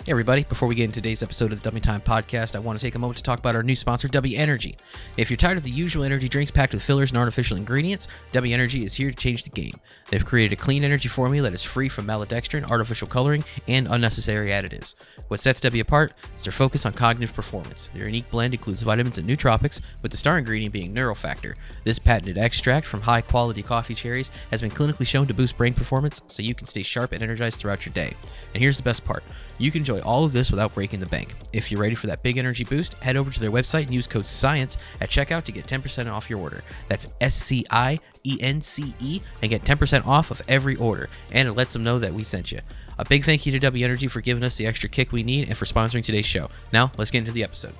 Hey everybody, before we get into today's episode of the W Time Podcast, I want to take a moment to talk about our new sponsor, W Energy. If you're tired of the usual energy drinks packed with fillers and artificial ingredients, W Energy is here to change the game. They've created a clean energy formula that is free from maltodextrin, artificial coloring, and unnecessary additives. What sets W apart is their focus on cognitive performance. Their unique blend includes vitamins and nootropics, with the star ingredient being Neurofactor. This patented extract from high-quality coffee cherries has been clinically shown to boost brain performance so you can stay sharp and energized throughout your day. And here's the best part. You can enjoy all of this without breaking the bank. If you're ready for that big energy boost, head over to their website and use code SCIENCE at checkout to get 10% off your order. That's SCIENCE and get 10% off of every order. And it lets them know that we sent you. A big thank you to W Energy for giving us the extra kick we need and for sponsoring today's show. Now, let's get into the episode.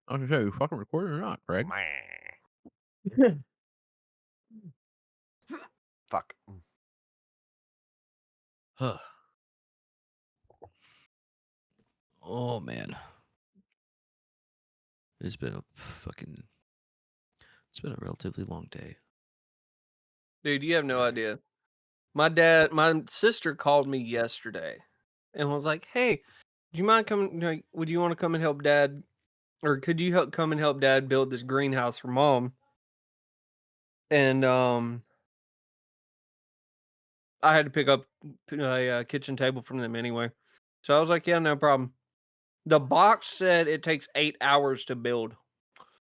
I was gonna say, you fucking recording or not, Greg? Fuck. Oh man, it's been a relatively long day. Dude, you have no idea. My sister called me yesterday and was like, "Hey, do you mind coming? Like, would you want to come and help Dad, or could you come and help Dad build this greenhouse for Mom?" And I had to pick up a kitchen table from them anyway, so I was like, "Yeah, no problem." The box said it takes 8 hours to build.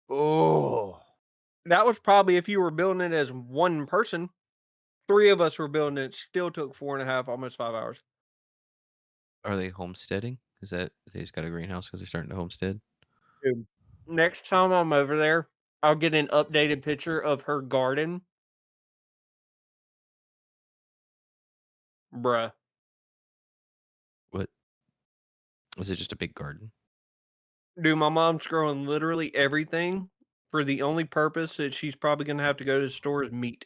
Oh. That was probably if you were building it as one person. 3 of us were building it. Still took 4.5, almost 5 hours. Are they homesteading? Is that they just got a greenhouse because they're starting to homestead? Dude, next time I'm over there, I'll get an updated picture of her garden. Bruh. What? Was it just a big garden? Dude, my mom's growing literally everything for the only purpose that she's probably gonna have to go to the store is meat.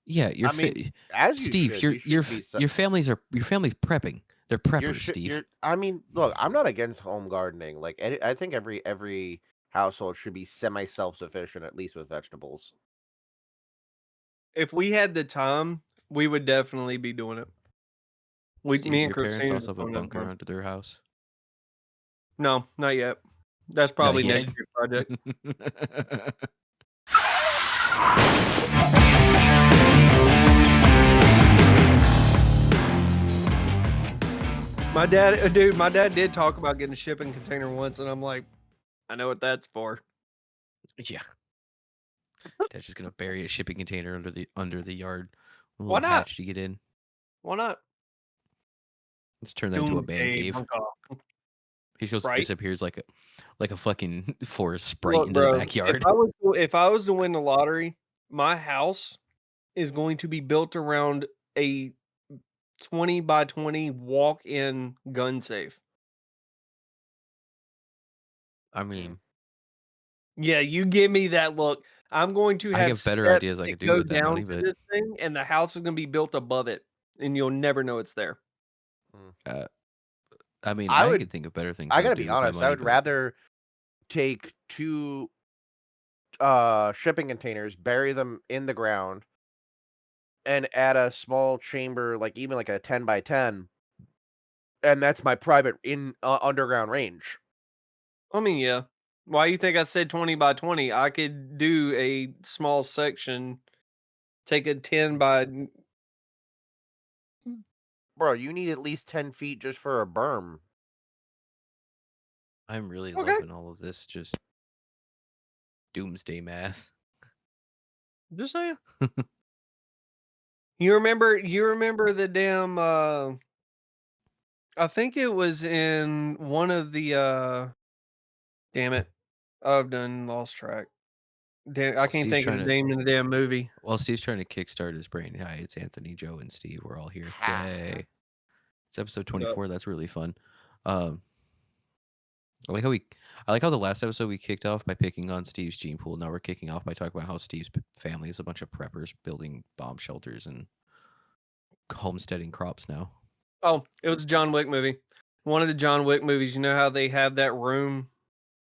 Yeah, I mean, as you Steve, should. You should be. your family's prepping. They're You're. preppers, Steve. You're. I mean, look. I'm not against home gardening. Like, I think every household should be semi self sufficient, at least with vegetables. If we had the time, we would definitely be doing it. Steve, Me and your parents Christina also have a doing it bunker tomorrow. under their house. No, not yet. That's Not probably yet. next year's project. My dad did talk about getting a shipping container once, and I'm like, I know what that's for. Yeah. Dad's just gonna bury a shipping container under the yard. A Why little not? hatch to get in. Why not? Let's turn that into a man Doomsday cave. bunker. He just Right. disappears like a fucking forest sprite Look, into the bro, backyard. if I was to win the lottery, my house is going to be built around a 20 by 20 walk-in gun safe. I mean, Yeah, you give me that look. I'm going to I have have better steps ideas I that could do go with that down money, to but this thing, and the house is gonna be built above it, and you'll never know it's there. I mean, I I would. could think of better things I I gotta would do be with my honest. I money, would but rather take 2 shipping containers, bury them in the ground, and add a small chamber, like even like a 10 by 10, and that's my private underground range. I mean, yeah. Why you think I said 20 by 20? I could do a small section, take a 10 by Bro, you need at least 10 feet just for a berm. I'm really Okay. loving all of this just doomsday math. Just saying. You remember the damn I think it was in one of the damn it. I've done lost track. Damn, I can't think of the name of the damn movie. While Steve's trying to kickstart his brain. Hi, it's Anthony, Joe, and Steve. We're all here. Ha. Yay. It's episode What up? 24. That's really fun. I like how the last episode we kicked off by picking on Steve's gene pool. Now we're kicking off by talking about how Steve's family is a bunch of preppers building bomb shelters and homesteading crops now. Oh, it was a John Wick movie. One of the John Wick movies, you know how they have that room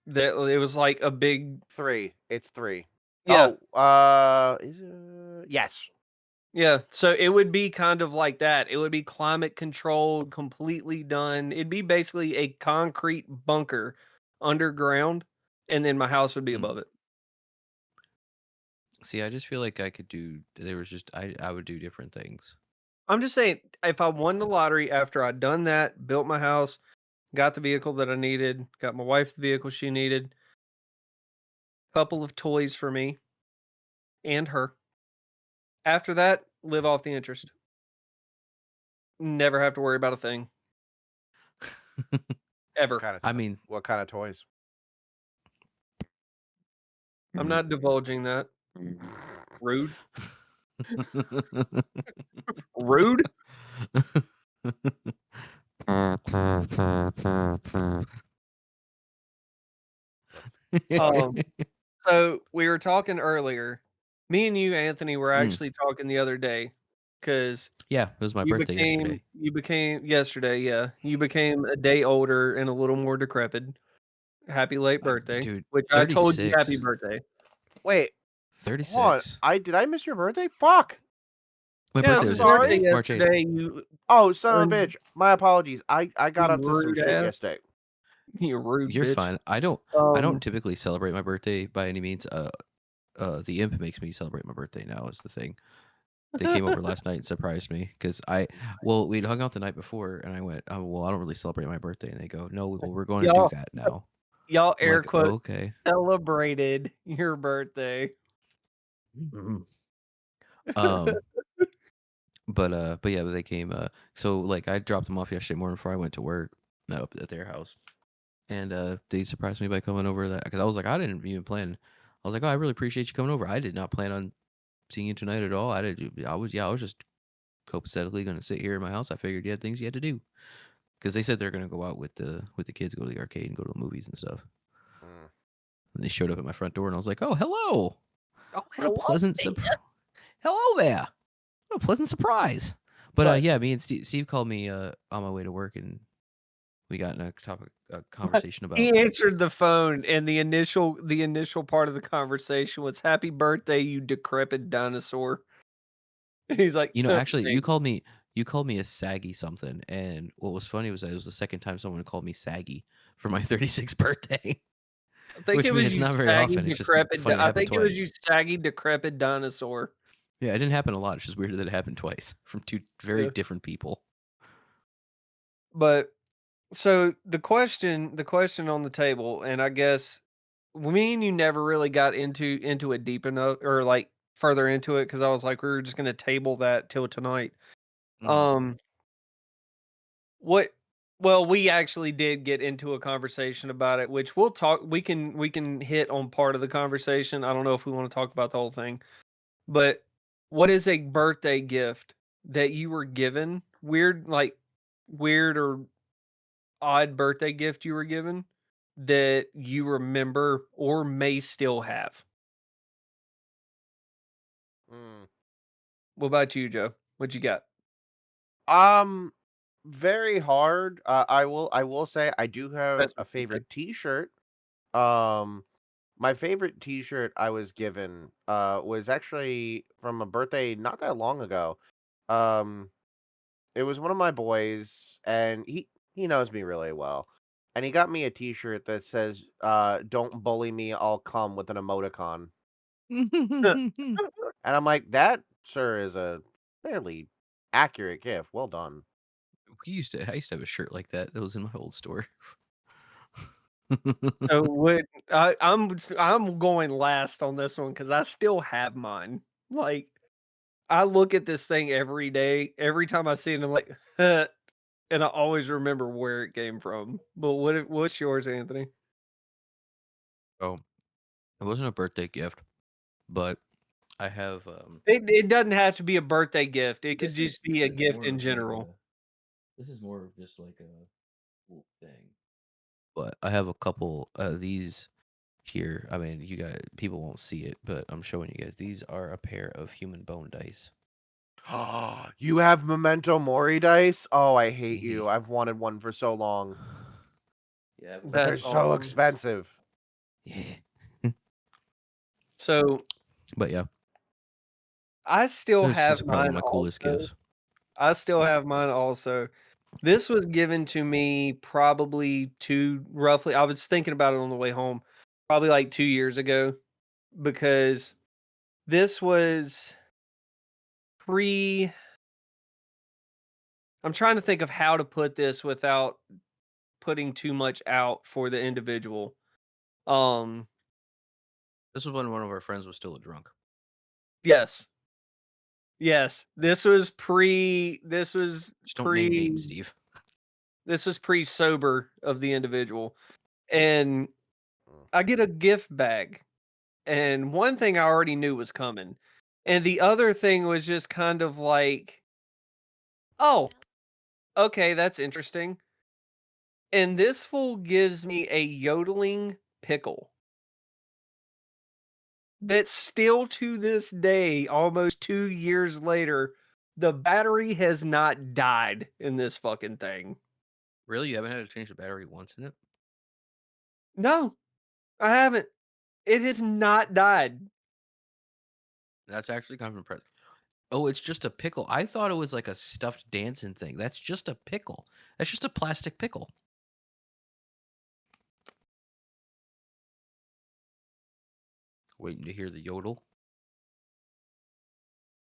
that it was like a big 3. It's 3. yeah. Oh, is Yes. Yeah, so it would be kind of like that. It would be climate controlled, completely done. It'd be basically a concrete bunker underground, and then my house would be Hmm. above it. See, I just feel like I could do. There was just I would do different things. I'm just saying, if I won the lottery after I'd done that, built my house, got the vehicle that I needed, got my wife the vehicle she needed, couple of toys for me and her. After that, live off the interest. Never have to worry about a thing. Ever. I mean, What kind of toys? I'm not divulging that. Rude. Rude? Um, so we were talking earlier. Me and you, Anthony, were actually talking the other day because yeah, it was my birthday yesterday. you became yesterday, yeah. You became a day older and a little more decrepit. Happy late birthday. Dude, Which I told you happy 36. birthday. Wait, hold on. 36. Did I miss your birthday? Fuck. My Yeah, birthday it was was birthday yesterday, March 8th. yesterday. You Oh, son of a bitch. My apologies. I got You up to some rude shit ass. yesterday. You rude You're bitch. fine. I don't typically celebrate my birthday by any means. The imp makes me celebrate my birthday now is the thing. They came over last night and surprised me because we'd hung out the night before and I went, oh, well, I don't really celebrate my birthday. And they go, no, well, we're going to do Y'all, that now. y'all I'm air like, quote oh, okay. celebrated your birthday. But yeah, they came. So like I dropped them off yesterday morning before I went to work. Up at their house, and they surprised me by coming over that because I was like, I didn't even plan. I was like, oh, I really appreciate you coming over. I did not plan on seeing you tonight at all. I was just copacetically going to sit here in my house. I figured you had things you had to do because they said they're going to go out with the kids, go to the arcade and go to the movies and stuff. And they showed up at my front door, and I was like, oh, hello. Oh, What a pleasant surprise. Hello there. What a pleasant surprise. But yeah, me and Steve called me on my way to work, and we got in a conversation about. He answered the phone, and the initial part of the conversation was "Happy birthday, you decrepit dinosaur." And he's like, Actually, you "Thanks." called me a saggy something, and what was funny was that it was the second time someone called me saggy for my 36th birthday. I think Which it I mean, was it's you, not very saggy often. It's just decrepit. funny it I happened think it was twice. you, saggy decrepit dinosaur. Yeah, it didn't happen a lot. It's just weird that it happened twice from two very Yeah. different people. But so the question on the table, and I guess me and you never really got into it deep enough, or like further into it, because I was like, we were just gonna table that till tonight. What Well, we actually did get into a conversation about it, which we'll talk we can hit on part of the conversation. I don't know if we want to talk about the whole thing. But what is a birthday gift that you were given? Weird or odd birthday gift you were given that you remember or may still have? What about you, Joe? What you got? Very hard. I will say I do have That's a what you said. favorite T-shirt. Um, my favorite T-shirt I was given was actually from a birthday not that long ago. Um, it was one of my boys, and he knows me really well, and he got me a T-shirt that says "Don't bully me, I'll come" with an emoticon, and I'm like, that, sir, is a fairly accurate gift. Well done. I used to have a shirt like that. That was in my old store. So I'm going last on this one because I still have mine. Like, I look at this thing every day. Every time I see it, I'm like, and I always remember where it came from. But what's yours, Anthony? Oh, it wasn't a birthday gift, but I have It doesn't have to be a birthday gift. It could this just is be a gift in general. this is more of just like a cool thing. But I have a couple of these here. I mean, you guys, people won't see it, but I'm showing you guys. These are a pair of human bone dice. You have Memento Mori dice? Oh, I hate you. I've wanted one for so long, Yeah, but they're That's so awesome. expensive. yeah. So But yeah, I still This is have probably one of mine my coolest also. gifts. I still have mine also. This was given to me probably roughly. I was thinking about it on the way home, probably like 2 years ago, because this was pre. I'm trying to think of how to put this without putting too much out for the individual. Um, This was when one of our friends was still a drunk. yes. Yes. This was pre this was Just don't name pre names, Steve. this was pre-sober of the individual. And Mm. I get a gift bag. And one thing I already knew was coming. And the other thing was just kind of like, "Oh, okay, that's interesting." And this fool gives me a yodeling pickle that still to this day, almost 2 years later, the battery has not died in this fucking thing. Really? You haven't had to change the battery once in it? No, I haven't. It has not died. That's actually kind of impressive. Oh, it's just a pickle. I thought it was like a stuffed dancing thing. That's just a pickle. That's just a plastic pickle. Waiting to hear the yodel.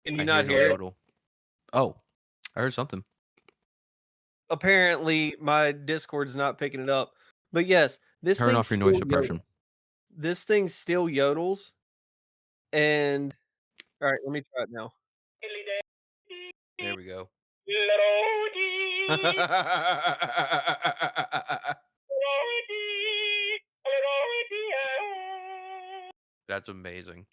Can you I hear not no hear it? yodel. Oh, I heard something. Apparently, my Discord's not picking it up. But yes, Turn off your noise suppression. this thing still yodels. And all right, let me try it now. There we go. That's amazing.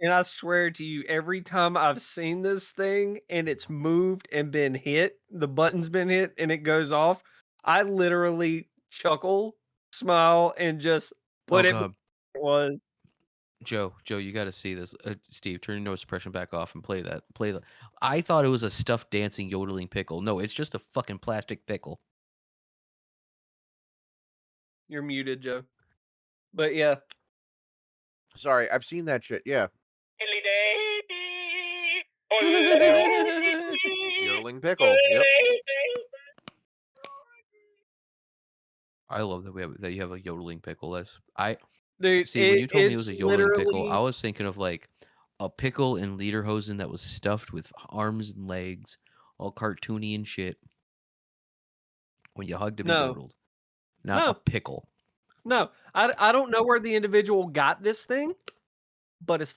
And I swear to you, every time I've seen this thing and it's moved and been hit, the button's been hit and it goes off, I literally chuckle, smile, and just Oh put it back god, where it was. Joe, you got to see this. Steve, turn your noise suppression back off and play that. Play the. I thought it was a stuffed dancing yodeling pickle. No, it's just a fucking plastic pickle. You're muted, Joe. But yeah. Sorry, I've seen that shit. Yeah, yodeling pickle. Yep. I love that you have a yodeling pickle. I Dude, see when you told me it was it's a yodeling pickle, I literally was thinking of like a pickle in lederhosen that was stuffed with arms and legs, all cartoony and shit. When you hugged him, he no, yodeled. Not a no, pickle. no. I don't know where the individual got this thing, but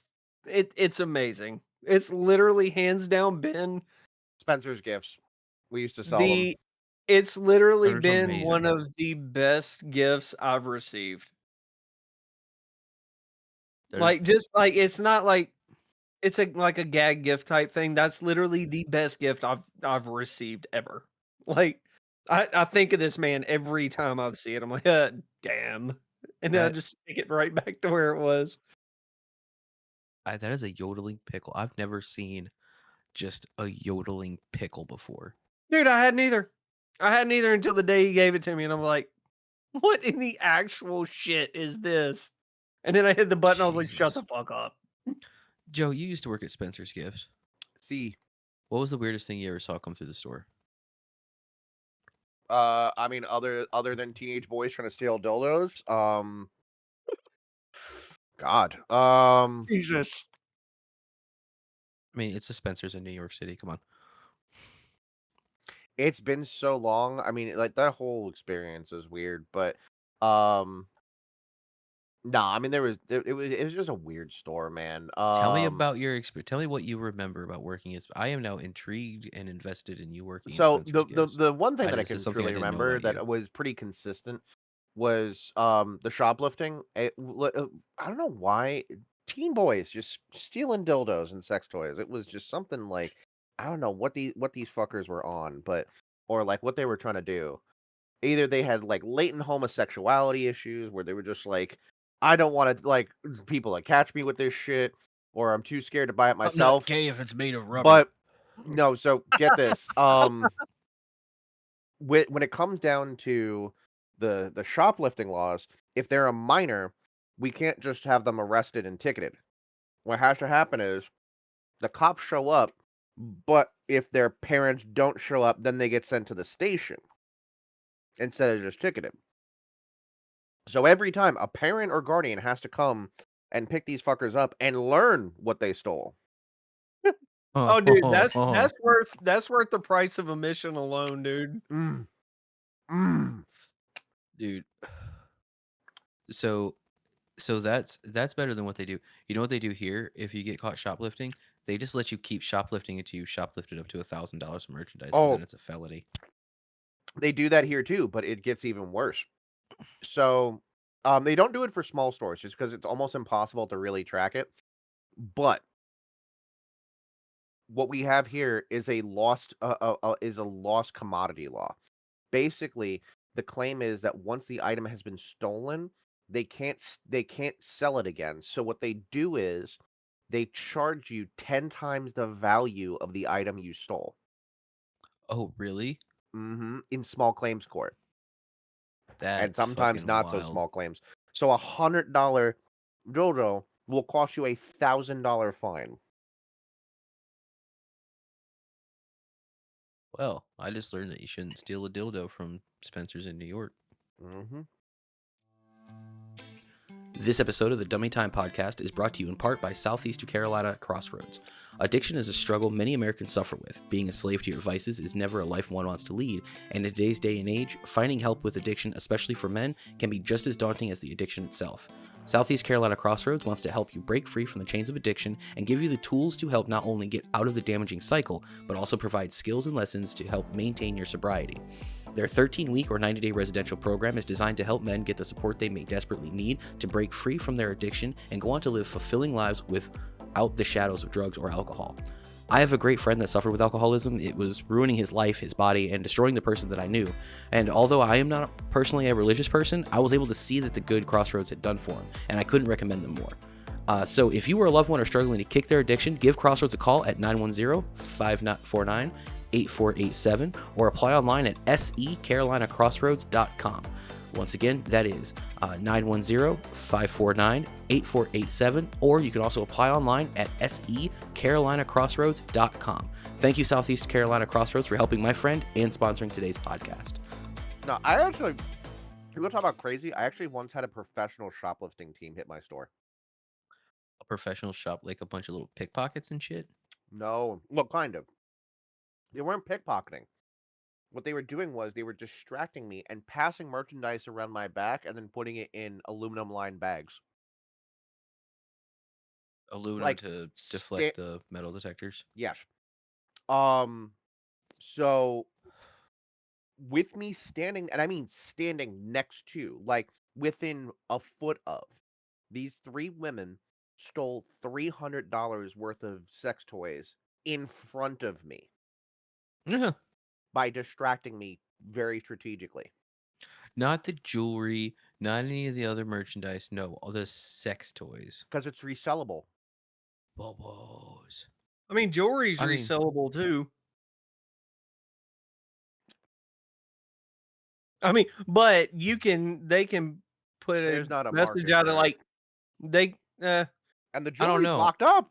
it's amazing. It's literally hands down been Spencer's Gifts. We used to sell them. the it's literally That is been one amazing. of the best gifts I've received. That is Like, just like it's not like it's like a gag gift type thing. That's literally the best gift I've received ever. Like, I think of this man every time I see it. I'm like, damn. And then I that just stick it right back to where it was. that is a yodeling pickle. I've never seen just a yodeling pickle before. Dude, I had neither. I had neither until the day he gave it to me, and I'm like, what in the actual shit is this? And then I hit the button, I was like, shut Jesus. the fuck up. Joe, you used to work at Spencer's Gifts. See, What was the weirdest thing you ever saw come through the store? I mean, other than teenage boys trying to steal dildos, God, Jesus. I mean, it's a Spencer's in New York City. Come on. it's been so long. I mean, like that whole experience is weird, but um, nah. I mean, it was just a weird store, man. Tell me about your experience. Tell me what you remember about working at. I am now intrigued and invested in you working at So Spencer's Gifts. the one thing that I This is can something I truly didn't know remember about you. that was pretty consistent was the shoplifting. I don't know why teen boys just stealing dildos and sex toys. It was just something like I don't know what these fuckers were on, but or like what they were trying to do. Either they had like latent homosexuality issues where they were just like, I don't want to like people to catch me with this shit, or I'm too scared to buy it I'm not myself. gay if it's made of rubber. But no, so get this. When it comes down to the shoplifting laws, if they're a minor, we can't just have them arrested and ticketed. What has to happen is The cops show up, but if their parents don't show up, then they get sent to the station instead of just ticketed. So every time a parent or guardian has to come and pick these fuckers up and learn what they stole. Oh, dude, that's worth the price of admission alone, dude. Mm. Mm. Dude. So that's better than what they do. You know what they do here? If you get caught shoplifting, they just let you keep shoplifting until you shoplifted up to $1,000 of merchandise, because then Oh, it's a felony. they do that here too, but it gets even worse. So, they don't do it for small stores just because it's almost impossible to really track it. But what we have here is a lost commodity law. Basically, the claim is that once the item has been stolen, they can't sell it again. So what they do is they charge you 10 times the value of the item you stole. Oh, really? In small claims court, and That's sometimes fucking not so wild. small claims. So $100 dildo will cost you $1,000 fine. Well, I just learned that you shouldn't steal a dildo from Spencer's in New York. Mm-hmm. This episode of the Dummy Time Podcast is brought to you in part by Southeast Carolina Crossroads. Addiction is a struggle many Americans suffer with. Being a slave to your vices is never a life one wants to lead, and in today's day and age, finding help with addiction, especially for men, can be just as daunting as the addiction itself. Southeast Carolina Crossroads wants to help you break free from the chains of addiction and give you the tools to help not only get out of the damaging cycle, but also provide skills and lessons to help maintain your sobriety. Their 13-week or 90-day residential program is designed to help men get the support they may desperately need to break free from their addiction and go on to live fulfilling lives without the shadows of drugs or alcohol. I have a great friend that suffered with alcoholism. It was ruining his life, his body, and destroying the person that I knew. And although I am not personally a religious person, I was able to see that the good Crossroads had done for him, and I couldn't recommend them more. So if you or a loved one are struggling to kick their addiction, give Crossroads a call at 910-549-8487 or apply online at secarolinacrossroads.com. Once again, that is 910-549-8487, or you can also apply online at secarolinacrossroads.com. Thank you, Southeast Carolina Crossroads, for helping my friend and sponsoring today's podcast. Now, you want to talk about crazy? I actually once had a professional shoplifting team hit my store. A professional shop, like a bunch of little pickpockets and shit? No, well, kind of. They weren't pickpocketing. What they were doing was they were distracting me and passing merchandise around my back and then putting it in aluminum lined bags. Aluminum Like, to deflect the metal detectors? yes. So with me standing, and I mean standing next to, like within a foot of, these three women stole $300 worth of sex toys in front of me Yeah. by distracting me very strategically. Not the jewelry, not any of the other merchandise. No, all the sex toys. Because it's resellable. Bobos. I mean, jewelry's I mean- resellable too. I mean, but they can put a There's not a message market out of for it. like they And the I don't jewelry's know. locked up.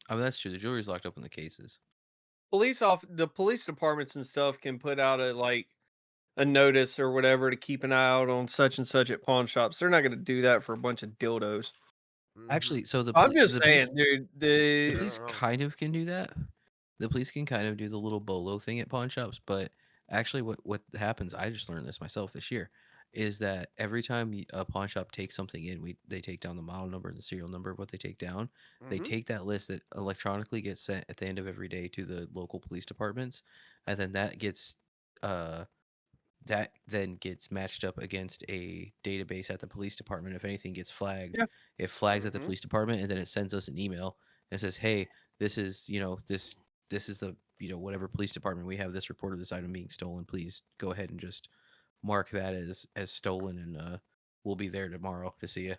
I mean, that's true. The jewelry's locked up in the cases. the police departments and stuff can put out a notice or whatever to keep an eye out on such and such at pawn shops. They're not going to do that for a bunch of dildos. Actually, so I'm just the saying, police, dude. the I police don't know. kind of can do that. The police can kind of do the little bolo thing at pawn shops, but actually, what happens? I just learned this myself this year, is that every time a pawn shop takes something in, they take down the model number and the serial number of what they take down. They take that list that electronically gets sent at the end of every day to the local police departments, and then that then gets matched up against a database at the police department. If anything gets flagged, Yeah. it flags at the police department, and then it sends us an email and says, "Hey, this is this is the whatever police department, we have this report of this item being stolen. Please go ahead and just mark that as stolen, and we'll be there tomorrow to see you."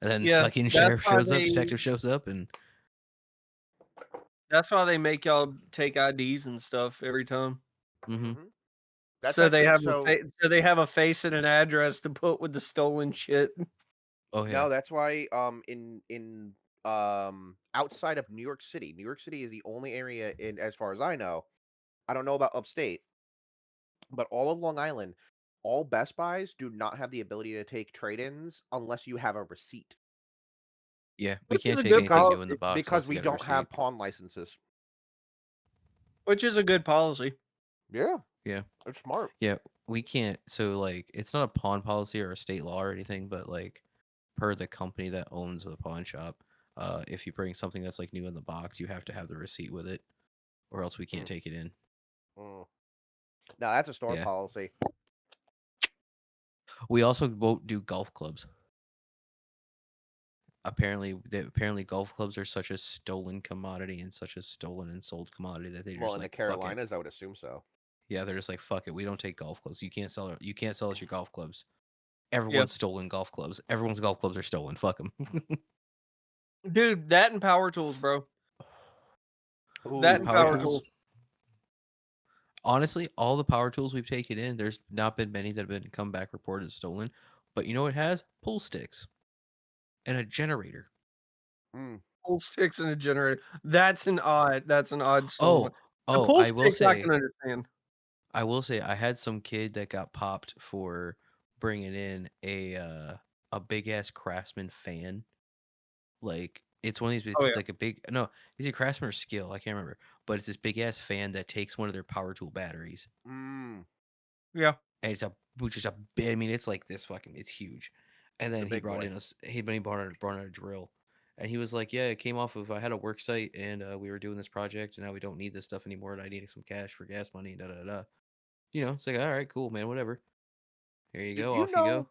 And then Yeah, fucking that's sheriff why shows up, detective shows up, and that's why they make y'all take IDs and stuff every time. That's So they actually have so. so they have a face and an address to put with the stolen shit. oh yeah, No, that's why in outside of New York City. New York City is the only area in, as far as I know. I don't know about upstate, but all of Long Island, all Best Buys do not have the ability to take trade-ins unless you have a receipt Yeah, we Which is can't a take good anything new in the policy. box because unless you we got a don't receipt. have pawn licenses. Which is a good policy. Yeah, Yeah. it's smart. Yeah, we can't. So like, it's not a pawn policy or a state law or anything, but like, per the company that owns the pawn shop, if you bring something that's like new in the box, you have to have the receipt with it, or else we can't Mm, take it in. mm. Now that's a store Yeah. policy. We also won't do golf clubs. Apparently golf clubs are such a stolen commodity and such a stolen and sold commodity that they Well, just in the like fuck it. Carolinas, I would assume so. Yeah, they're just like fuck it. We don't take golf clubs. You can't sell. You can't sell us your golf clubs. Yeah. Everyone's stolen golf clubs. Everyone's golf clubs are stolen. Fuck them. Dude, that and power tools, bro. That Ooh, and Power power yeah. tools. tools. Honestly, all the power tools we've taken in, there's not been many that have been come back reported as stolen. But you know what it has? Pull sticks and a generator. Mm. Pull sticks and a generator. That's an odd stolen. Oh, The oh, pull sticks I can understand. I will say, I had some kid that got popped for bringing in a big ass Craftsman fan. Like it's one of these. Oh It's yeah. like a big no. Is it Craftsman or Skill? I can't remember. But it's this big ass fan that takes one of their power tool batteries. Mm. Yeah. And it's a which is a big. I mean, it's like this fucking. It's huge. And It's a then he big brought boy. in brought in a drill. And he was like, "Yeah, it came off of I had a work site and we were doing this project and now we don't need this stuff anymore and I needed some cash for gas money and da da da." You know, it's like, all right, cool, man, whatever. Here you Did go, you off you go. know?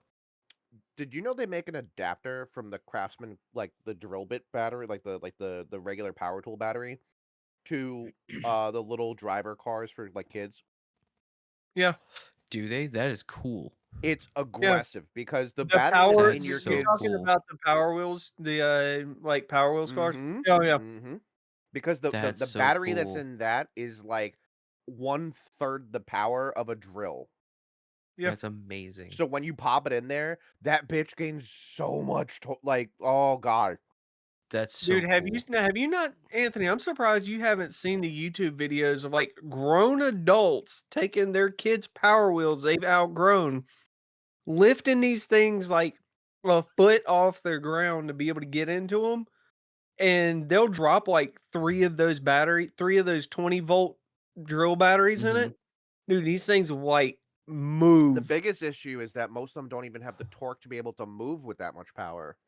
Did you know they make an adapter from the Craftsman, like the drill bit battery, like the regular power tool battery, to the little driver cars for like kids? Yeah. Do they? That is cool. It's Yeah. aggressive because the The batteries power in That's your you're so kids. talking cool. about the Power Wheels, the like Power Wheels cars? Mm-hmm. Oh yeah. Mm-hmm. Because the, the That's the so battery that's cool. in that is like 1/3 the power of a drill. Yeah. That's amazing. So when you pop it in there, that bitch gains so much like, oh god. That's so Dude, cool. have you not, Anthony? I'm surprised you haven't seen the YouTube videos of like grown adults taking their kids' Power Wheels they've outgrown, lifting these things like a foot off the ground to be able to get into them, and they'll drop like three of those 20-volt drill batteries in Mm-hmm. it. Dude, these things will like The move. biggest issue is that most of them don't even have the torque to be able to move with that much power.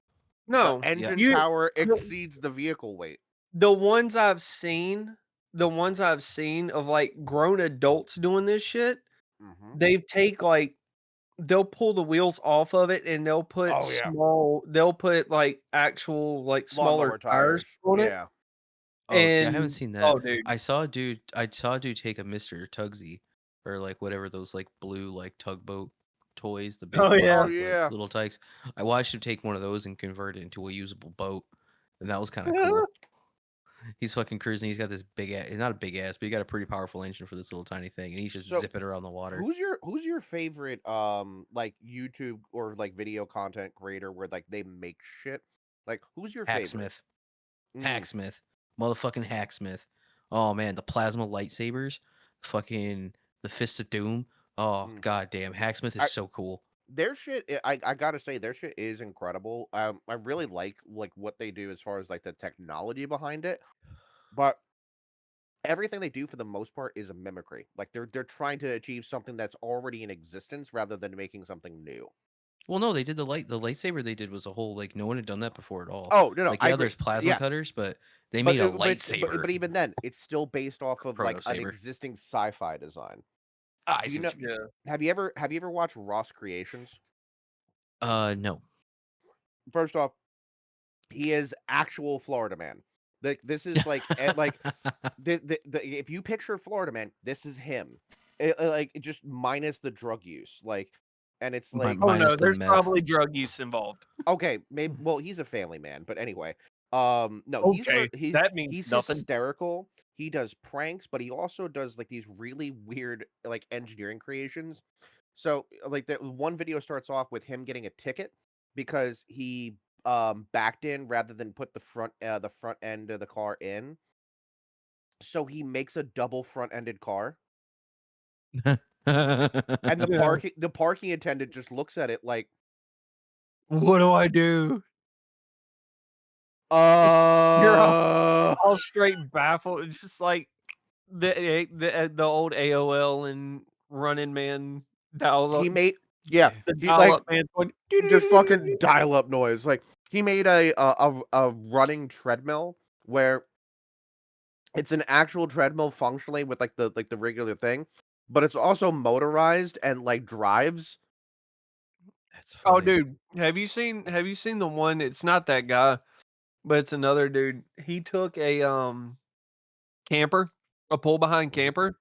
The No, Yeah. engine you power exceeds the vehicle weight. the ones I've seen, of like grown adults doing this shit, Mm-hmm. they take like they'll pull the wheels off of it and Oh yeah. they'll put like actual like smaller Lawnmower tires tires. on it. Yeah. Oh, see, I haven't And seen that. oh dude. I saw a dude take a Mr. Tugsy or like whatever those like blue like tugboat toys, the big Oh yeah. Oh plastic like yeah. little tykes. I watched him take one of those and convert it into a usable boat. And that was kind of cool. He's fucking cruising. He's got this big ass, not a big ass, but he got a pretty powerful engine for this little tiny thing, and he's just So zipping around the water. who's your favorite like YouTube or like video content creator where like they make shit? Like who's your favorite? Hacksmith, Mm. Hacksmith, motherfucking Hacksmith. Oh man, the plasma lightsabers, fucking the Fist of Doom. Oh Mm. goddamn, Hacksmith is I so cool. Their shit I gotta say their shit is incredible. I really like what they do as far as like the technology behind it. But everything they do for the most part is a mimicry. Like they're trying to achieve something that's already in existence rather than making something new. Well, no, they did the lightsaber they did was a whole like no one had done that before at all. Oh, no, Like I yeah, agree. there's plasma Yeah, cutters, but they made a lightsaber but even then, it's still based off of like proto an saber. existing sci-fi design. Ah, I Do you see know? what you mean. Yeah. Have you ever watched Ross Creations? No. First off, he is actual Florida man. Like this is like if you picture Florida man, this is him. Like it just minus the drug use, like, and it's like Oh no, Minus the there's meth. probably drug use involved. okay, maybe. Well, he's a family man, but anyway. No, Okay, that means he's nothing. hysterical. He does pranks, but he also does like these really weird like engineering creations. So, like that one video starts off with him getting a ticket because he backed in rather than put the front end of the car in. So he makes a double front-ended car, and Yeah. the parking attendant just looks at it like, What do I do? You're uh all straight baffled. It's just like the old AOL and Running Man dial up he made yeah, the he dial like up man going just fucking dial up noise. Like he made a running treadmill where it's an actual treadmill functionally with like the regular thing, but it's also motorized and like drives. That's Oh, funny. dude, have you seen the one? It's not that guy, but it's another dude. He took a camper, a pull behind Mhm. camper,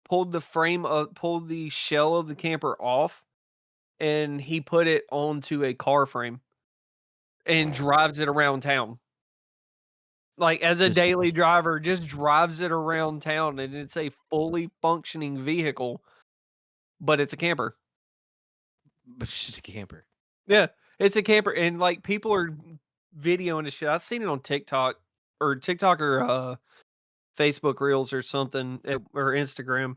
pulled the shell of the camper off, and he put it onto a car frame and drives it around town. Like as a Just daily driver, just drives it around town, and it's a fully functioning vehicle, but it's a camper. but she's just a camper. Yeah, it's a camper, and like people are videoing this shit. I've seen it on TikTok or Facebook Reels or something or Instagram.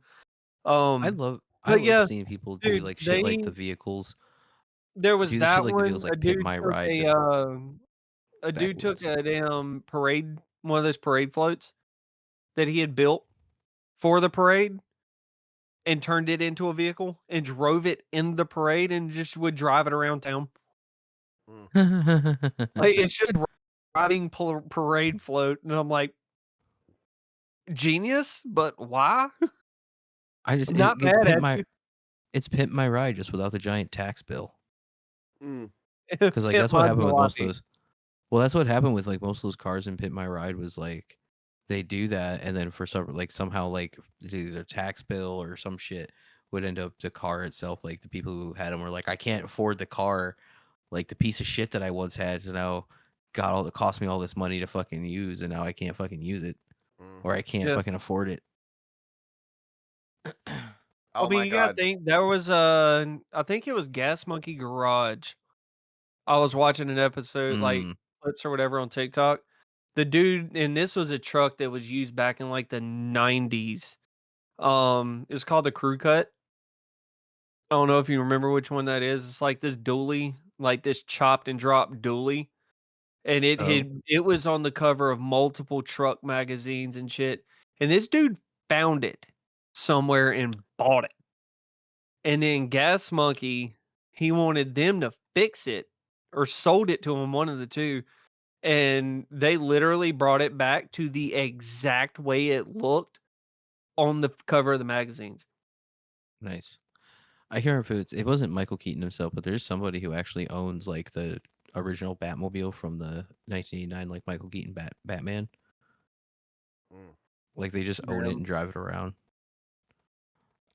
Um, I but love yeah, seeing people do dude, like shit like the vehicles. there was Do the shit that like the vehicles one. like Pimp My Ride just A dude took backwoods. a damn parade, one of those parade floats that he had built for the parade and turned it into a vehicle and drove it in the parade and just would drive it around town. Mm. Like it's just a riding parade float, and I'm like, genius, but why? I just I'm not it's mad at you. It's Pimp My Ride just without the giant tax bill. Mm. Because like Pimp that's what my happened with most of jalopy. those. Well, that's what happened with like most of those cars in Pimp My Ride was like they do that, and then for some like somehow like it's either their tax bill or some shit would end up the car itself. Like the people who had them were like, I can't afford the car, like the piece of shit that I once had. So now got all it cost me all this money to fucking use, and now I can't fucking use it, or Mhm. I can't Yeah. fucking afford it. I Oh mean, my you gotta god. think there was I think it was Gas Monkey Garage. I was watching an episode, like Mm. clips or whatever on TikTok. The dude, and this was a truck that was used back in like the 90s. It's called the Crew Cut. I don't know if you remember which one that is. It's like this dually, like this chopped and dropped dually. And Oh, it was on the cover of multiple truck magazines and shit. And this dude found it somewhere and bought it. And then Gas Monkey, he wanted them to fix it or sold it to him, one of the two. And they literally brought it back to the exact way it looked on the cover of the magazines. nice. I hear if it wasn't Michael Keaton himself, but there's somebody who actually owns like the original Batmobile from the 1989, like Michael Keaton Batman. Mm. Like they just own it Damn. and drive it around.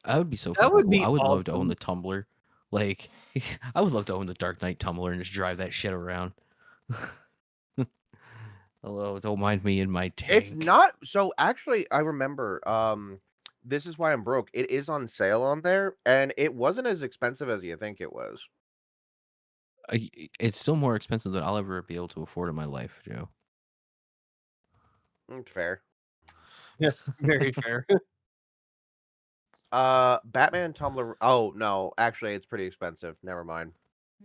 That would be so That fucking would cool. be I would love to own awesome. the Tumbler. Like I would love to own the Dark Knight Tumbler and just drive that shit around. Hello, don't mind me in my It's tank. not so actually I remember this is why I'm broke. It is on sale on there and it wasn't as expensive as you think it was. It's still more expensive than I'll ever be able to afford in my life, Joe. Mm, fair. Yeah, very fair. Batman Tumblr. Oh no, actually, it's pretty expensive. Never mind.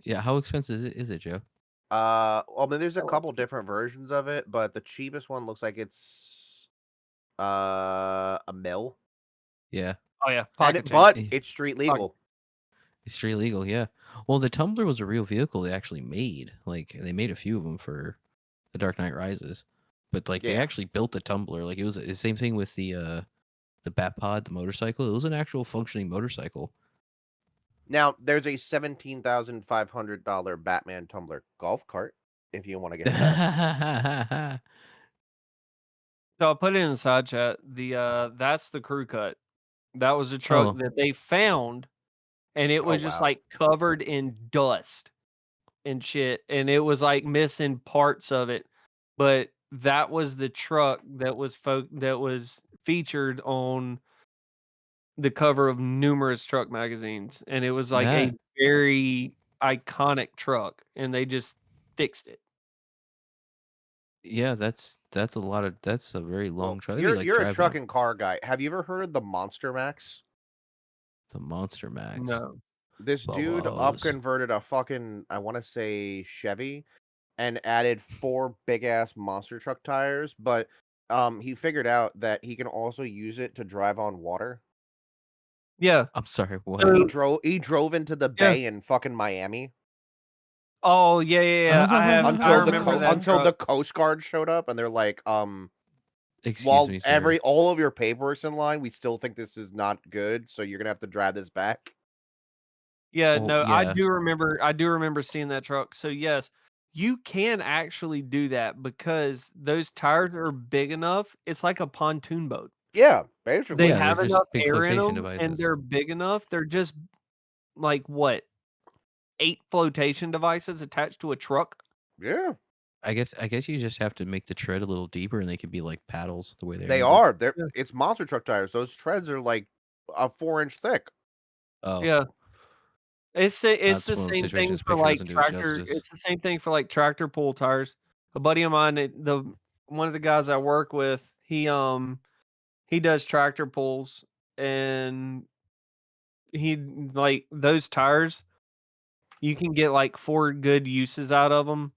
Yeah, how expensive is it, Joe? Well, then there's a Oh, let's couple see. different versions of it, but the cheapest one looks like it's a mil, Yeah. Oh, yeah, and pocket change. but Eh, it's street Pocket. legal. It's street legal, yeah. Well, the Tumbler was a real vehicle they actually made. Like they made a few of them for The Dark Knight Rises. But like they Yeah. actually built the Tumbler. Like it was the same thing with the Batpod, the motorcycle. It was an actual functioning motorcycle. Now there's a $17,500 Batman Tumbler golf cart if you want to get that. So I'll put it in the side chat. That's the Crew Cut. That was a truck Oh, that they found, and it Oh was just wow. like covered in dust and shit, and it was like missing parts of it. But that was the truck that was featured on the cover of numerous truck magazines, and it was like a that very iconic truck, and they just fixed it. Yeah, that's a very Well, long truck. That'd be like you're a driving truck and car guy. Have you ever heard of the Monster Max? the Monster Max. No. This dude Bubbles. upconverted a fucking, I want to say Chevy, and added 4 big ass monster truck tires, but he figured out that he can also use it to drive on water. Yeah. I'm sorry, what? So He drove into the yeah. bay in fucking Miami Oh yeah. I remember that until truck. the Coast Guard showed up and they're like, Excuse while me, sir. all of your paperwork's in line, we still think this is not good, so you're gonna have to drive this back. Yeah, Well, no, yeah. I do remember seeing that truck. So yes, you can actually do that because those tires are big enough. It's like a pontoon boat. Yeah, They basically. Yeah, they're have just enough big air in flotation them, and devices. they're big enough. They're just like what, 8 flotation devices attached to a truck? Yeah, I guess you just have to make the tread a little deeper and they could be like paddles the way they're they angled. are. Yeah. It's monster truck tires. Those treads are like a 4-inch thick. Oh, Yeah. It's that's the one of those same situations thing for, picture like, doesn't do it tractor justice. it's the same thing for, like, tractor pull tires. A buddy of mine, one of the guys I work with, he does tractor pulls, and like, those tires, you can get, like, 4 good uses out of them,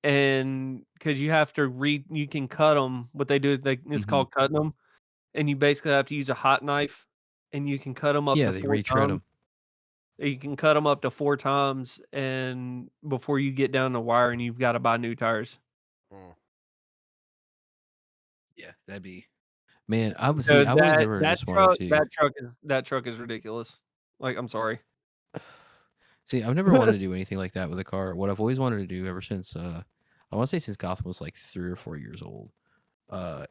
and because you have to you can cut them. What they do is it's Mhm. called cutting them, and you basically have to use a hot knife, and you can cut them up Yeah, to they 4 retread times. them. You can cut them up to 4 times, and before you get down the wire, and you've gotta buy new tires. Mm. Yeah, that'd be man, I would So see, I've always ever just wanted to that truck is ridiculous. Like, I'm sorry. see, I've never wanted to do anything like that with a car. What I've always wanted to do ever since, I wanna say since Gotham was like 3 or 4 years old,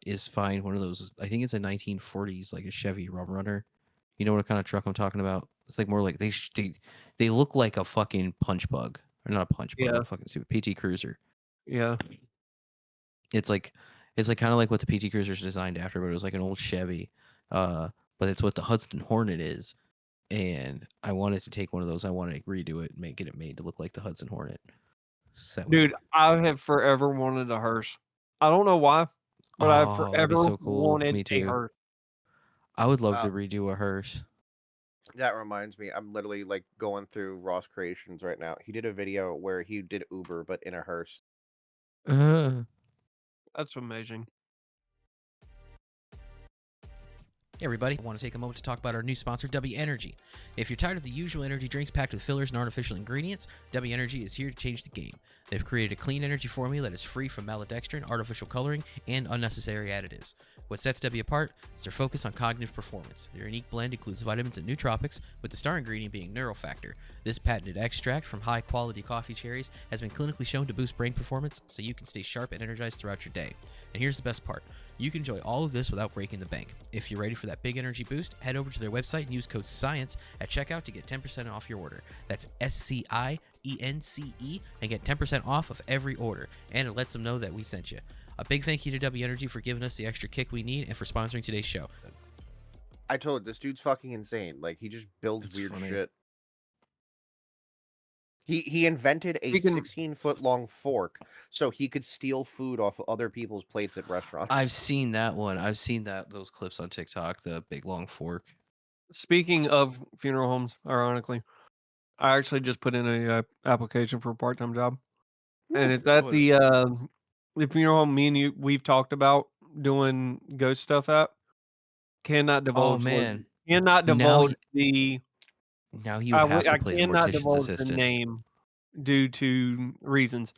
is find one of those, I think it's a 1940s, like a Chevy Rum Runner. You know what kind of truck I'm talking about? It's like more like they look like a fucking punch bug. Or not a punch bug, Yeah, I'm fucking stupid. PT Cruiser. yeah. It's like kind of like what the PT Cruiser is designed after, but it was like an old Chevy. But it's what the Hudson Hornet is. And I wanted to take one of those. I wanted to redo it and get it made to look like the Hudson Hornet. So that way, Dude, I have forever wanted a hearse. I don't know why, but I've oh, that'd be forever so cool. wanted Me a too. hearse. I would love Uh, to redo a hearse. that reminds me, I'm literally like going through RossCreations right now. He did a video where he did Uber, but in a hearse. Uh, That's amazing. Hey everybody, I want to take a moment to talk about our new sponsor, W Energy. If you're tired of the usual energy drinks packed with fillers and artificial ingredients, W Energy is here to change the game. They've created a clean energy formula that is free from maltodextrin, artificial coloring, and unnecessary additives. What sets W apart is their focus on cognitive performance. Their unique blend includes vitamins and nootropics, with the star ingredient being Neurofactor. This patented extract from high-quality coffee cherries has been clinically shown to boost brain performance so you can stay sharp and energized throughout your day. And here's the best part. You can enjoy all of this without breaking the bank. If you're ready for that big energy boost, head over to their website and use code SCIENCE at checkout to get 10% off your order. That's SCIENCE and get 10% off of every order. And it lets them know that we sent you. A big thank you to W Energy for giving us the extra kick we need and for sponsoring today's show. I told you, this dude's fucking insane. Like he just builds That's weird funny. shit. He invented a Speaking 16-foot long fork so he could steal food off of other people's plates at restaurants. I've seen that one. I've seen those clips on TikTok, the big long fork. speaking of funeral homes, ironically, I actually just put in a application for a part-time job, and it's at What is the funeral home me and we've talked about doing ghost stuff at. Cannot Oh divulge what man. cannot Now divulge the now you have to I play the cannot mortician's divulge the assistant. name due to reasons,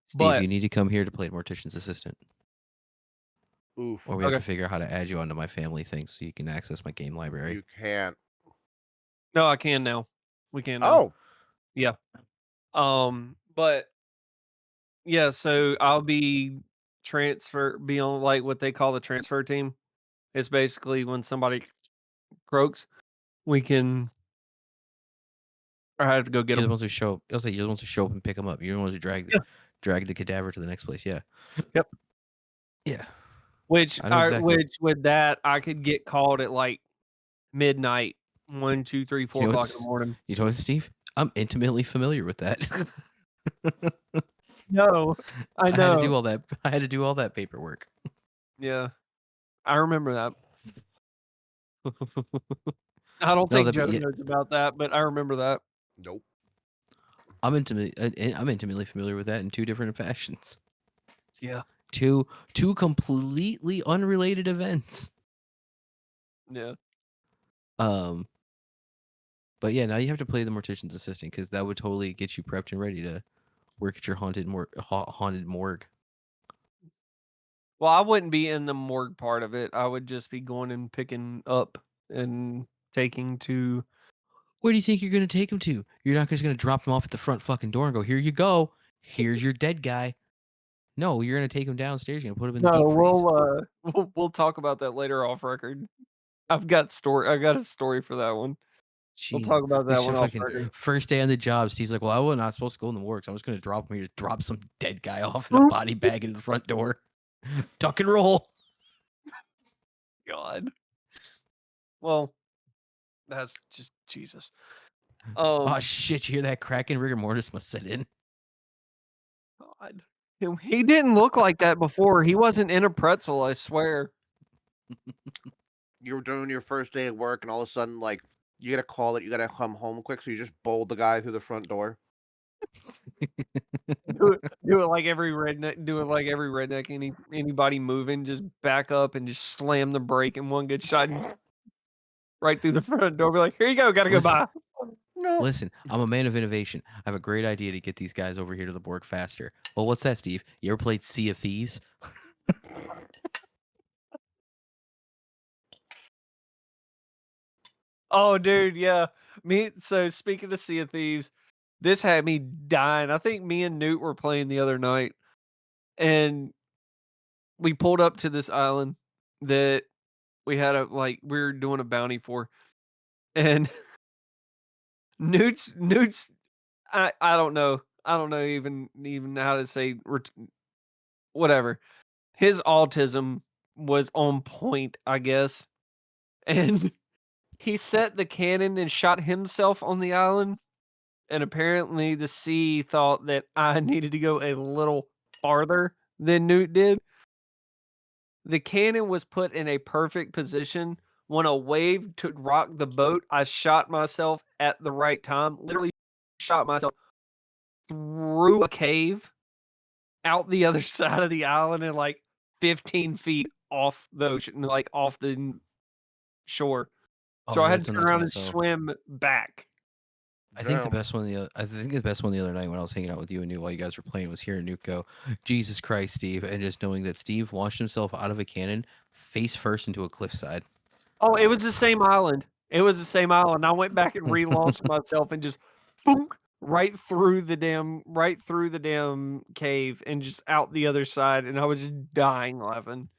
Steve, but you need to come here to play mortician's assistant. Oof. Or we have okay. to figure out how to add you onto my family thing so you can access my game library. You can't. No, I can now. We can now. Oh, Yeah. But yeah, so I'll be be on like what they call the transfer team. It's basically when somebody croaks, we can I have to go get You're the them. ones who show up. I'll say you're the ones who show up and pick them up. You're the ones who Yeah. drag the cadaver to the next place. Yeah. Yep. Yeah. Which I know exactly. which with that I could get called at like midnight, 1, 2, 3, You 4 know o'clock in the what's morning. you know what, Steve? I'm intimately familiar with that. No, I I had to do know. all that. I had to do all that paperwork. Yeah, I remember that. I don't No, think that. Joe Yeah, knows about that, but I remember that. Nope. I'm intimately familiar with that in two different fashions. Yeah. Two completely unrelated events. Yeah. Um, but yeah, now you have to play the mortician's assistant because that would totally get you prepped and ready to work at your haunted morgue. Well, I wouldn't be in the morgue part of it. I would just be going and picking up and taking to. Where do you think you're gonna take him to? You're not just gonna drop him off at the front fucking door and go, "Here you go. Here's your dead guy." No, you're gonna take him downstairs. You're gonna put him in the No, deep freeze. we'll talk about that later off record. I got a story for that one. We'll talk Jesus, about it's that so one off fucking record. first day on the job. Steve's like, "Well, I was not supposed to go in the morgue, so I'm just gonna drop him here. Drop some dead guy off in a body bag in the front door. Duck and roll." God. Well, that's just Jesus. Oh shit! You hear that cracking? Rigor mortis must set in. God. He didn't look like that before. He wasn't in a pretzel, I swear. You were doing your first day at work, and all of a sudden, like, you get a call that you gotta come home quick, so you just bowled the guy through the front door. Do it like every redneck. Do it like every redneck. Anybody moving, just back up and just slam the brake in one good shot, and right through the front door. Be like, here you go. Gotta go Listen, by. No. listen. I'm a man of innovation. I have a great idea to get these guys over here to the morgue faster. Well, what's that, Steve? You ever played Sea of Thieves? Oh, dude, yeah. So speaking of Sea of Thieves, this had me dying. I think me and Newt were playing the other night, and we pulled up to this island that we had we were doing a bounty for, and Newt's I don't know. I don't know even how to say whatever. His autism was on point, I guess. And he set the cannon and shot himself on the island. And apparently the sea thought that I needed to go a little farther than Newt did. The cannon was put in a perfect position. When a wave to rock the boat, I shot myself at the right time. Literally shot myself through a cave out the other side of the island and like 15 feet off the ocean, like off the shore. Oh, So I yeah, had I've to done turn that to around and myself. swim back. I think the Damn. best one the other night when I was hanging out with you and Newt while you guys were playing was hearing Newt go, "Jesus Christ, Steve," and just knowing that Steve launched himself out of a cannon face first into a cliffside. Oh, it was the same island. It was the same island. I went back and relaunched myself and just boom, right through the damn cave and just out the other side, and I was just dying laughing.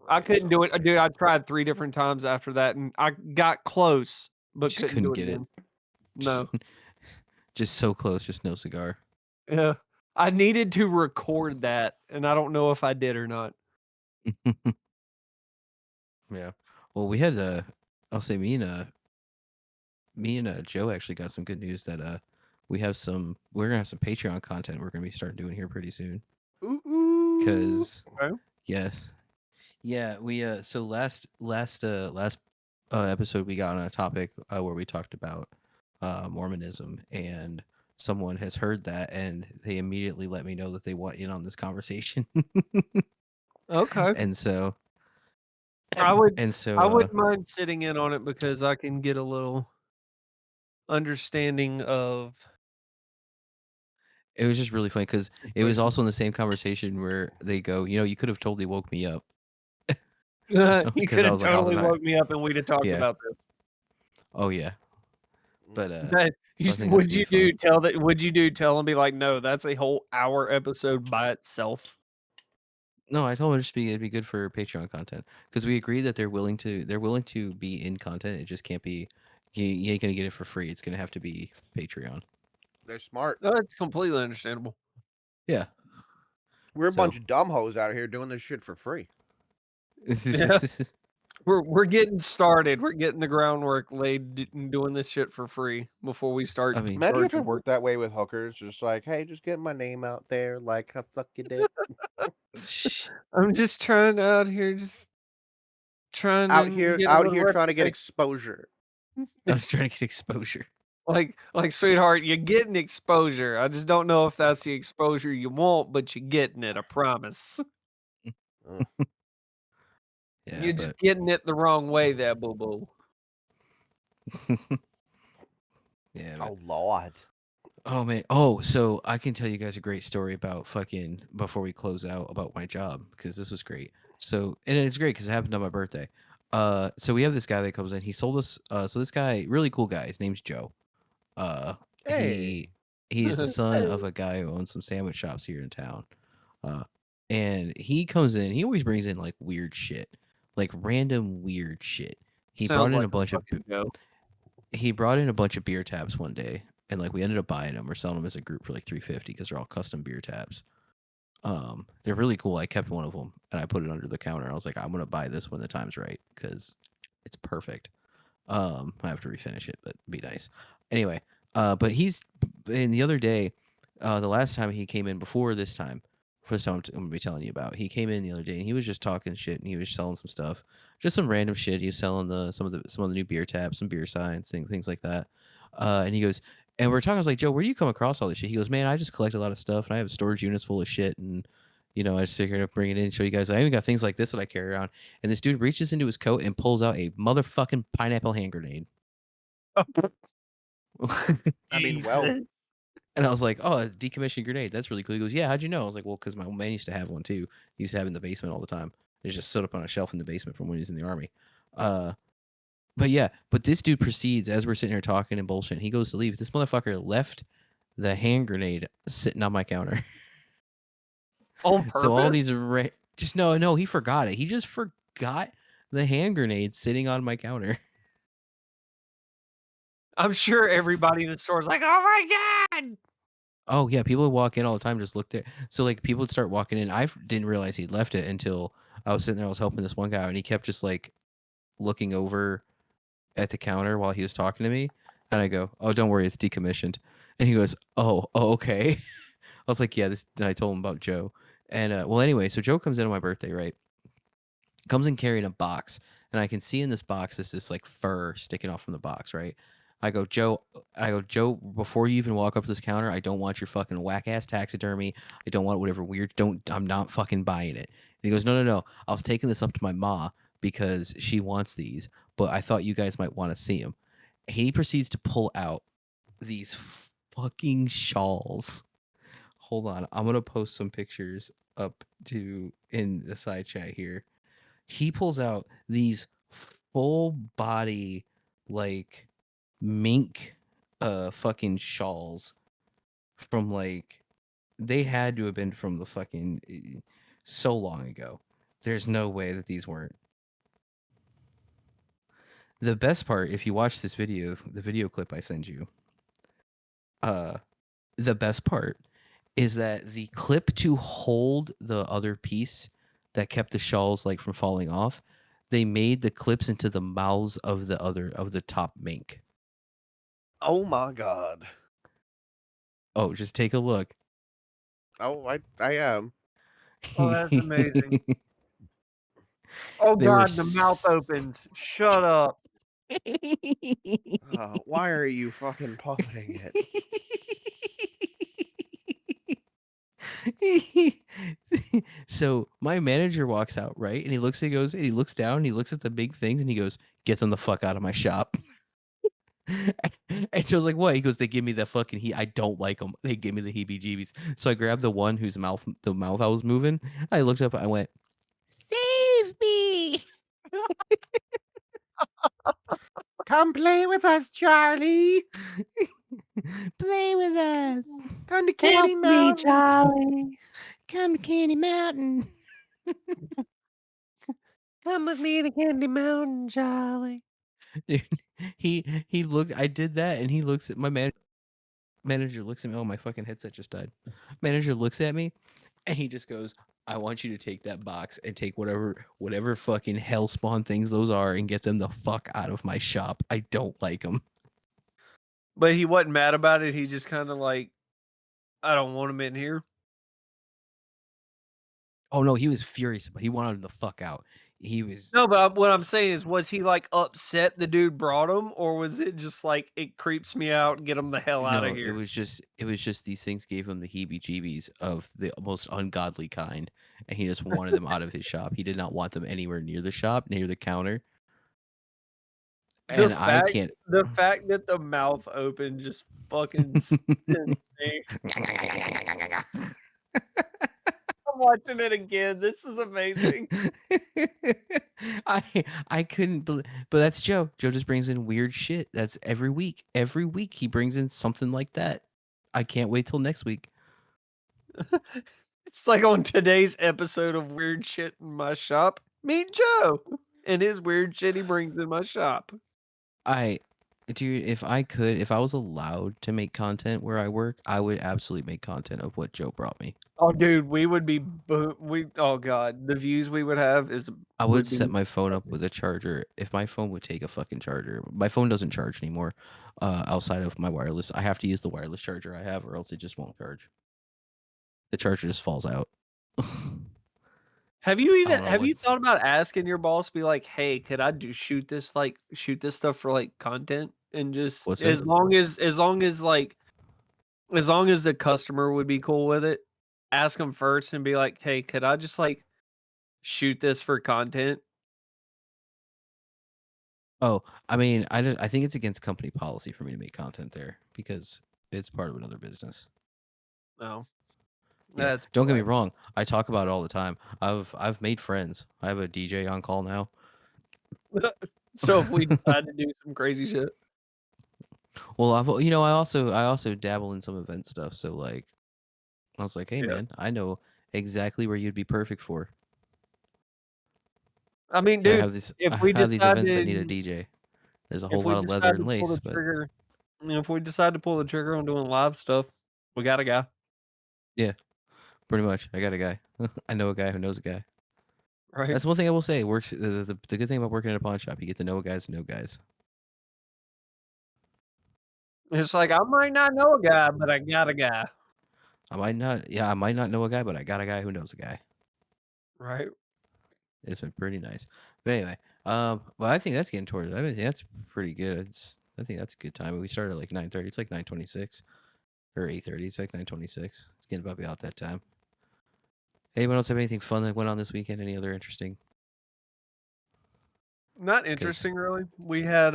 I Christ couldn't do it. almighty. Dude, I tried 3 different times after that, and I got close, but Just couldn't couldn't do it get it. again. Just No. just so close, just no cigar. Yeah. I needed to record that, and I don't know if I did or not. Yeah. Well, we had I'll say me and Joe actually got some good news that we're gonna have some Patreon content we're gonna be starting doing here pretty soon. Ooh. Cause Okay. yes, yeah, we so last episode we got on a topic where we talked about Mormonism, and someone has heard that and they immediately let me know that they want in on this conversation. Okay. and so I would and so I wouldn't mind sitting in on it because I can get a little understanding of it was just really funny because it was situation. also in the same conversation where they go, you could have totally woke me up You because could I have was like, I was totally like, woke me up and we'd have talked yeah, about this. oh yeah, but That so I think that's would gonna you be fun. tell and be like, "No, that's a whole hour episode by itself." No, I told him it'd be good for Patreon content because we agreed that they're willing to be in content. It just can't be you ain't gonna get it for free. It's gonna have to be Patreon. They're smart. No, that's completely understandable. Yeah. We're a So bunch of dumb hoes out here doing this shit for free. Yeah. We're getting started. We're getting the groundwork laid, doing this shit for free before we start. I mean, Imagine if it charging. worked that way with hookers, just like, hey, just get my name out there, like how suck your dick. I'm just trying out here, just trying out to here, get a out little here trying to get reputation. exposure. I was trying to get exposure. Like, sweetheart, you're getting exposure. I just don't know if that's the exposure you want, but you're getting it. I promise. Ugh. Yeah, You're just getting it the wrong way, there, boo boo. yeah. Oh Lord. Oh man. Oh, so I can tell you guys a great story about fucking before we close out about my job because this was great. So and it's great because it happened on my birthday. So we have this guy that comes in. He sold us. So this guy, really cool guy. His name's Joe. Uh, Hey. he's the son of a guy who owns some sandwich shops here in town. Uh, and he comes in. He always brings in like weird shit, like random weird shit. He brought Sounds in like a bunch of fucking Joe. he brought in a bunch of beer taps one day, and like we ended up buying them or selling them as a group for like 350 because they're all custom beer taps. They're really cool. I kept one of them and I put it under the counter. I was like, I'm gonna buy this when the time's right because it's perfect. I have to refinish it, but be nice. Anyway, but he's and the other day, the last time he came in before this time, I'm gonna be telling you about. He came in the other day and he was just talking shit and he was selling some stuff, just some random shit. He was selling some of the new beer taps, some beer signs, things like that. And he goes, and we're talking. I was like, Joe, where do you come across all this shit? He goes, man, I just collect a lot of stuff and I have storage units full of shit and. I just figured I'd bring it in and show you guys. I even got things like this that I carry around. And this dude reaches into his coat and pulls out a motherfucking pineapple hand grenade. I mean, well, Jesus. And I was like, "Oh, a decommissioned grenade. That's really cool." He goes, "Yeah, how'd you know?" I was like, "Well, because my old man used to have one too. He used to have it in the basement all the time. It just stood up on a shelf in the basement from when he was in the army." Uh, but this dude proceeds as we're sitting here talking and bullshit. He goes to leave. This motherfucker left the hand grenade sitting on my counter. On So all purpose? these just no, he forgot it. He just forgot the hand grenade sitting on my counter. I'm sure everybody in the store is like, "Oh my god!" Oh yeah, people would walk in all the time, just looked at. So like people would start walking in. Didn't realize he'd left it until I was sitting there. I was helping this one guy, and he kept just like looking over at the counter while he was talking to me. And I go, "Oh, don't worry, it's decommissioned." And he goes, "Oh, okay." I was like, "Yeah, this." And I told him about Joe. And well, anyway, so Joe comes in on my birthday, right? Comes in carrying a box, and I can see in this box this like fur sticking off from the box, right? I go, Joe, before you even walk up to this counter, I don't want your fucking whack ass taxidermy. I don't want whatever weird. I'm not fucking buying it. And he goes, no. I was taking this up to my ma because she wants these, but I thought you guys might want to see them. He proceeds to pull out these fucking shawls. Hold on, I'm gonna post some pictures up to in the side chat here. He pulls out these full body like mink fucking shawls from like they had to have been from the fucking so long ago. There's no way that these weren't. The best part, if you watch this video, the video clip I send you, uh the best part is that the clip to hold the other piece that kept the shawls like from falling off, they made the clips into the mouths of the top mink. oh my god. Oh, just take a look. Oh, I am. Oh, that's amazing. Oh They were god, the mouth opens. Shut up. Why are you fucking puffing it? So my manager walks out, right? And he goes, and he looks down, and he looks at the big things, and he goes, "Get them the fuck out of my shop." And Joe's like, "What?" He goes, "They give me the fucking I don't like them. They give me the heebie-jeebies." So I grabbed the one whose the mouth I was moving. I looked up, I went, "Save me!" Come play with us, Charlie. Play with us. Come to Candy Mountain. Charlie. Come to Candy Mountain. Come with me to Candy Mountain, Charlie. Dude, he looked. I did that, and he looks at my manager. Looks at me. Oh, my fucking headset just died. Manager looks at me, And he just goes, I want you to take that box and take whatever fucking hellspawn things those are and get them the fuck out of my shop. I don't like them. But he wasn't mad about it. He just kind of like, I don't want him in here. Oh no, he was furious, but he wanted them the fuck out. He was No, but what I'm saying is, was he like upset the dude brought him, or was it just like it creeps me out and get him the hell out of no, here? it was just these things gave him the heebie-jeebies of the most ungodly kind, and he just wanted them out of his shop. He did not want them anywhere near the shop, near the counter. The And I fact, can't. the fact that the mouth open just fucking sends me. I'm watching it again. This is amazing. I couldn't believe, but that's Joe. Joe just brings in weird shit. That's every week. Every week he brings in something like that. I can't wait till next week. It's like on today's episode of Weird Shit in My Shop, meet Joe and his weird shit he brings in my shop. Dude, if I was allowed to make content where I work, I would absolutely make content of what Joe brought me. Oh, dude, we would be oh god, the views we would have I would would set be my phone up with a charger. If my phone would take a fucking charger, my phone doesn't charge anymore. Outside of my wireless, I have to use the wireless charger I have, or else it just won't charge. The charger just falls out. Have you I don't know have what. you thought about asking your boss, be like, "Hey, could I shoot this stuff for like content?" And just What's that? as long as the customer would be cool with it, ask them first and be like, "Hey, could I just like shoot this for content?" Oh, I mean, I think it's against company policy for me to make content there because it's part of another business. No. Yeah, That's don't get me polite. wrong. I talk about it all the time. I've made friends. I have a DJ on call now. So if we decide to do some crazy shit. Well, I also dabble in some event stuff. So like, I was like, hey Yeah. man, I know exactly where you'd be perfect for. I mean, I dude, have this if I we have these decide events that need a to DJ. There's a whole if we lot of leather decide and to pull lace, the but trigger if we decide to pull the trigger on doing live stuff, we got a guy, yeah, pretty much. I got a guy. I know a guy who knows a guy. right? That's one thing I will say. It works. The good thing about working at a pawn shop, you get to know guys, know guys. It's like, I might not know a guy, but I got a guy, I might not know a guy, but I got a guy who knows a guy. right? It's been pretty nice. But anyway, well, I think that's getting towards. I think that's pretty good. I think that's a good time. We started at like 9:30. It's like 9:26 or 8:30. It's like 9:26. It's getting about that time. Anyone else have anything fun that went on this weekend? Any other interesting? Not 'Cause interesting, really. We had,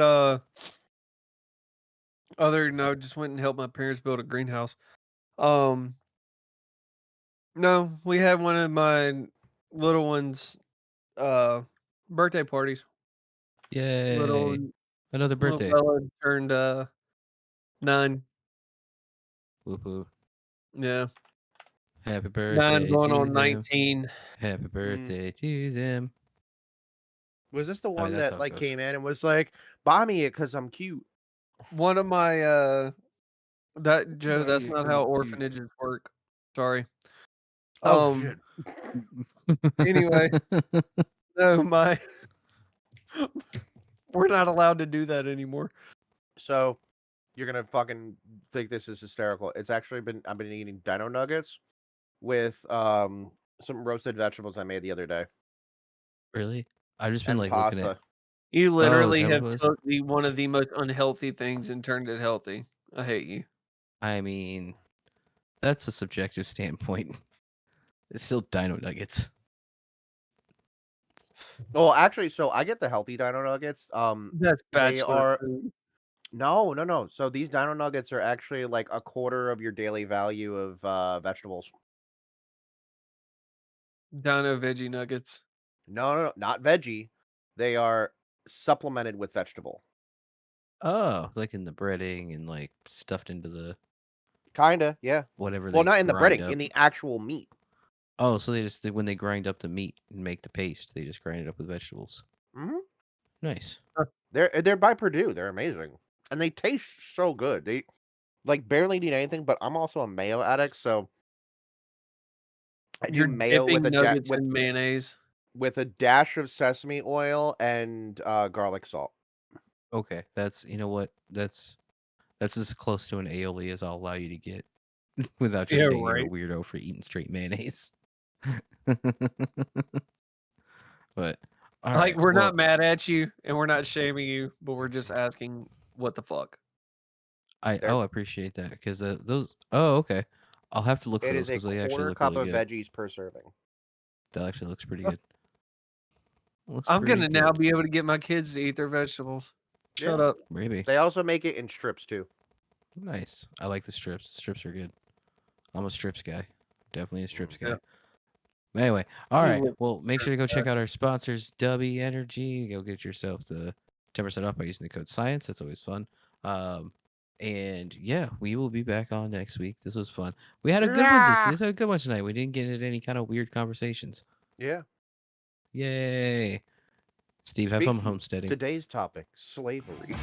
just went and helped my parents build a greenhouse. Um, no, we had one of my little ones, uh, birthday parties. yay, Little another little birthday. fella turned, 9. Whoop whoop. Yeah, Happy 9 birthday going to on them. 19. Happy birthday to them. Was this the I mean, one that's that how it like goes. came in and was like, "Buy me it because I'm cute"? One of my, Joe, Buy that's me it not 'cause how I'm cute. orphanages work. Sorry. Oh Um, shit! anyway, no, we're not allowed to do that anymore. So you're gonna fucking think this is hysterical. It's actually I've been eating dino nuggets with some roasted vegetables I made the other day Really? I've just been and like looking at. pasta. You Oh, is literally that what it have was? took one of the most unhealthy things and turned it healthy. I hate you. I mean, that's a subjective standpoint. It's still dino nuggets. Well, actually, so I get the healthy dino nuggets. That's They bachelor are food. no. So these dino nuggets are actually like a quarter of your daily value of vegetables. Dino veggie nuggets. No, not veggie. They are supplemented with vegetable. Oh, like in the breading and like stuffed into the Kinda, yeah. whatever Well, they not in the grind breading, in up. the actual meat. Oh, so when they grind up the meat and make the paste, they just grind it up with vegetables. Hmm. Nice. They're by Purdue. They're amazing, and they taste so good. They like barely need anything. But I'm also a mayo addict, so I do You're mayo dipping with nuggets in mayonnaise. with a dash of sesame oil and garlic salt. Okay, you know what? That's as close to an aioli as I'll allow you to get without just Yeah, saying you're a right. weirdo for eating straight mayonnaise. But all Like right, we're well, not mad at you and we're not shaming you, but we're just asking what the fuck. I There. appreciate that because those. Oh, okay. I'll have to look for It those is a because they actually quarter look cup really of good. veggies per serving. That actually looks pretty good. Looks I'm pretty gonna now good. be able to get my kids to eat their vegetables. Shut Yeah. up. Maybe. They also make it in strips too. Nice. I like the strips. Strips are good. I'm a strips guy. Definitely a strips guy. Yeah. Anyway, all You right. would Well, make sure to go sure, check out our sponsors, W Energy. Go get yourself the 10% off by using the code SCIENCE. That's always fun. And yeah, we will be back on next week. This was fun. We had a good one. This was a good one tonight. We didn't get into any kind of weird conversations. Yeah. Yay. Steve, have fun homesteading. Today's topic, slavery.